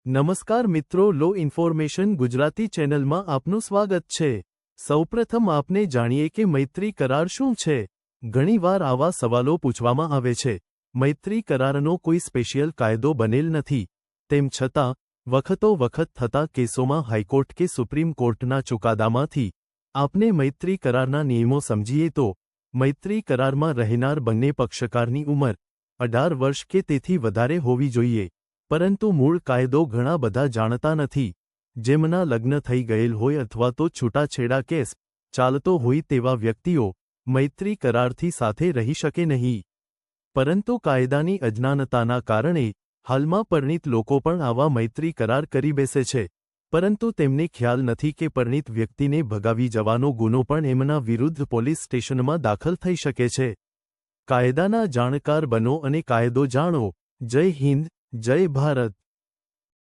નમસ્કાર મિત્રો, લો ઇન્ફોર્મેશન ગુજરાતી ચેનલમાં આપનું સ્વાગત છે। સૌપ્રથમ આપને જાણીએ કે મૈત્રી કરાર શું છે। ઘણીવાર આવા સવાલો પૂછવામાં આવે છે। મૈત્રી કરારનો કોઈ સ્પેશિયલ કાયદો બનેલ નથી। તેમ છતાં વખતો વખત થતા કેસોમાં હાઈકોર્ટ કે સુપ્રીમ કોર્ટના ચુકાદામાંથી આપને મૈત્રી કરારના નિયમો સમજીએ તો મૈત્રી કરારમાં રહેનાર બંને પક્ષકારની ઉંમર 18 વર્ષ કે તેથી વધારે હોવી જોઈએ। પરંતુ મૂળ કાયદો ઘણા બધા જાણતા નથી। જેમના લગ્ન થઈ ગયેલ હોય અથવા તો છૂટાછેડા કેસ ચાલતો હોય તેવા વ્યક્તિઓ મૈત્રી કરારથી સાથે રહી શકે નહીં। પરંતુ કાયદાની અજ્ઞાનતાના કારણે હાલમાં પરિણીત લોકો પણ આવા મૈત્રી કરાર કરી બેસે છે। પરંતુ તેમને ખ્યાલ નથી કે પરિણીત વ્યક્તિને ભગાવી જવાનો ગુનો પણ એમના વિરુદ્ધ પોલીસ સ્ટેશનમાં દાખલ થઈ શકે છે। કાયદાના જાણકાર બનો અને કાયદો જાણો। જય હિન્દ, જય ભારત।